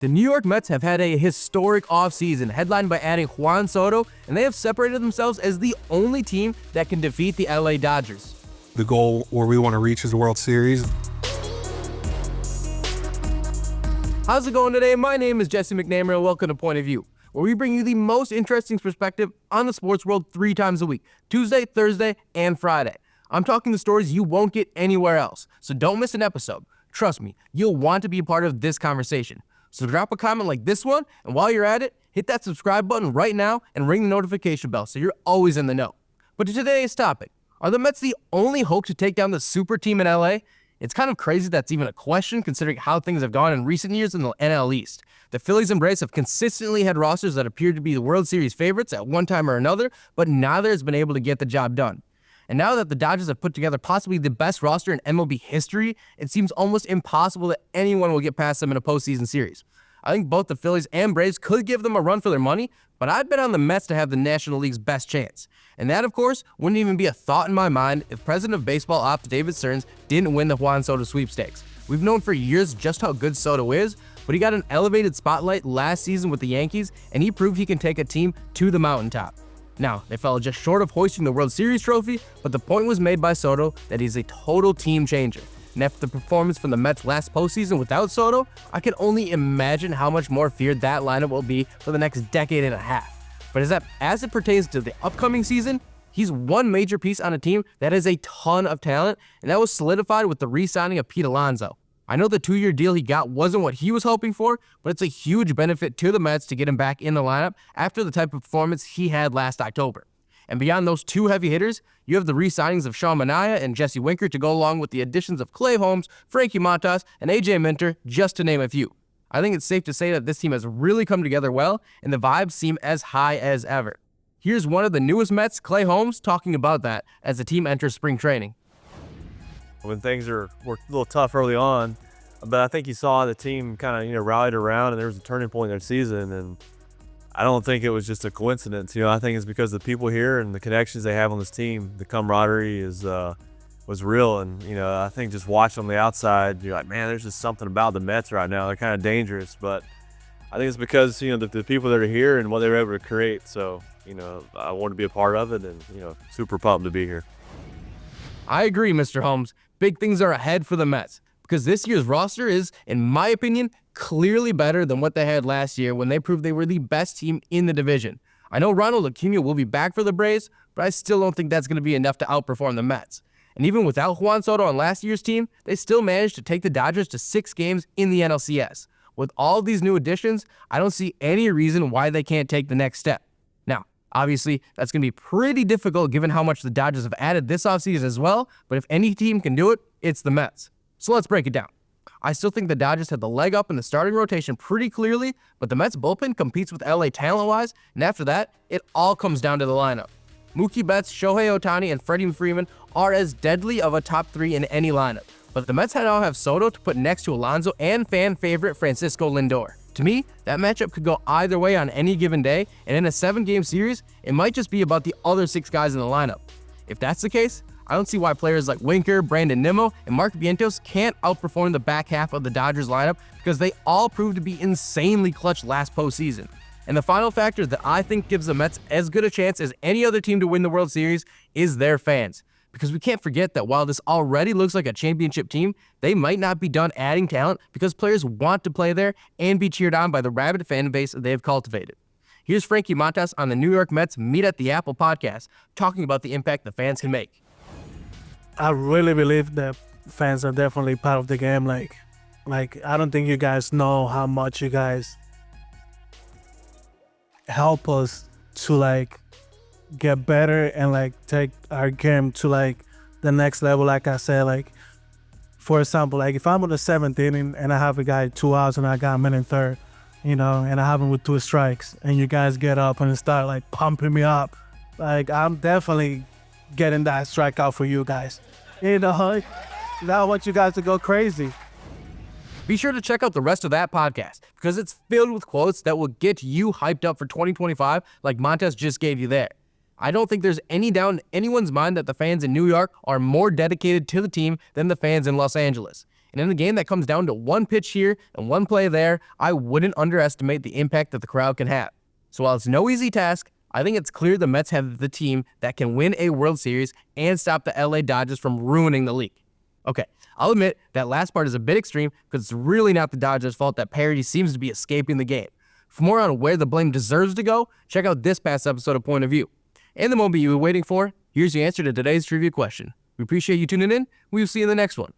The New York Mets have had a historic offseason headlined by adding Juan Soto, and they have separated themselves as the only team that can defeat the LA Dodgers. The goal where we want to reach is the World Series. How's it going today? My name is Jesse McNamara, and welcome to Point of View, where we bring you the most interesting perspective on the sports world 3 times a week, Tuesday, Thursday, and Friday. I'm talking the stories you won't get anywhere else, so don't miss an episode. Trust me, you'll want to be a part of this conversation. So drop a comment like this one, and while you're at it, hit that subscribe button right now and ring the notification bell so you're always in the know. But to today's topic, are the Mets the only hope to take down the super team in LA? It's kind of crazy that's even a question considering how things have gone in recent years in the NL East. The Phillies and Braves have consistently had rosters that appeared to be the World Series favorites at one time or another, but neither has been able to get the job done. And now that the Dodgers have put together possibly the best roster in MLB history, it seems almost impossible that anyone will get past them in a postseason series. I think both the Phillies and Braves could give them a run for their money, but I'd bet on the Mets to have the National League's best chance. And that, of course, wouldn't even be a thought in my mind if President of Baseball Ops David Stearns didn't win the Juan Soto sweepstakes. We've known for years just how good Soto is, but he got an elevated spotlight last season with the Yankees, and he proved he can take a team to the mountaintop. Now, they fell just short of hoisting the World Series trophy, but the point was made by Soto that he's a total team changer. And after the performance from the Mets last postseason without Soto, I can only imagine how much more feared that lineup will be for the next decade and a half. But as it pertains to the upcoming season, he's one major piece on a team that has a ton of talent, and that was solidified with the re-signing of Pete Alonso. I know the 2-year deal he got wasn't what he was hoping for, but it's a huge benefit to the Mets to get him back in the lineup after the type of performance he had last October. And beyond those 2 heavy hitters, you have the re-signings of Sean Manaea and Jesse Winker to go along with the additions of Clay Holmes, Frankie Montas, and AJ Minter, just to name a few. I think it's safe to say that this team has really come together well, and the vibes seem as high as ever. Here's one of the newest Mets, Clay Holmes, talking about that as the team enters spring training. When things were a little tough early on, but I think you saw the team kind of rallied around, and there was a turning point in their season, and I don't think it was just a coincidence. I think it's because the people here and the connections they have on this team, the camaraderie was real, and I think just watching on the outside, you're like, man, there's just something about the Mets right now. They're kind of dangerous, but I think it's because the people that are here and what they were able to create. So I want to be a part of it, and super pumped to be here. I agree, Mr. Holmes. Big things are ahead for the Mets, because this year's roster is, in my opinion, clearly better than what they had last year when they proved they were the best team in the division. I know Ronald Acuna will be back for the Braves, but I still don't think that's going to be enough to outperform the Mets. And even without Juan Soto on last year's team, they still managed to take the Dodgers to 6 games in the NLCS. With all these new additions, I don't see any reason why they can't take the next step. Now, obviously, that's going to be pretty difficult given how much the Dodgers have added this offseason as well, but if any team can do it, it's the Mets. So let's break it down. I still think the Dodgers had the leg up in the starting rotation pretty clearly, but the Mets bullpen competes with LA talent-wise, and after that, it all comes down to the lineup. Mookie Betts, Shohei Ohtani, and Freddie Freeman are as deadly of a top 3 in any lineup, but the Mets now have Soto to put next to Alonso and fan favorite Francisco Lindor. To me, that matchup could go either way on any given day, and in a 7-game series, it might just be about the other 6 guys in the lineup. If that's the case, I don't see why players like Winker, Brandon Nimmo, and Mark Vientos can't outperform the back half of the Dodgers lineup because they all proved to be insanely clutch last postseason. And the final factor that I think gives the Mets as good a chance as any other team to win the World Series is their fans. Because we can't forget that while this already looks like a championship team, they might not be done adding talent because players want to play there and be cheered on by the rabid fan base they have cultivated. Here's Frankie Montas on the New York Mets Meet at the Apple podcast talking about the impact the fans can make. I really believe that fans are definitely part of the game. Like I don't think you guys know how much you guys help us to get better and take our game to the next level. Like I said, for example, if I'm on the 7th inning and I have a guy 2 outs and I got him in the 3rd, and I have him with 2 strikes, and you guys get up and start pumping me up, I'm definitely getting that strikeout for you guys. I want you guys to go crazy. Be sure to check out the rest of that podcast because it's filled with quotes that will get you hyped up for 2025 like Montes just gave you there. I don't think there's any doubt in anyone's mind that the fans in New York are more dedicated to the team than the fans in Los Angeles. And in a game that comes down to one pitch here and one play there, I wouldn't underestimate the impact that the crowd can have. So while it's no easy task, I think it's clear the Mets have the team that can win a World Series and stop the LA Dodgers from ruining the league. Okay, I'll admit that last part is a bit extreme because it's really not the Dodgers' fault that parity seems to be escaping the game. For more on where the blame deserves to go, check out this past episode of Point of View. And the moment you were waiting for, here's your answer to today's trivia question. We appreciate you tuning in. We'll see you in the next one.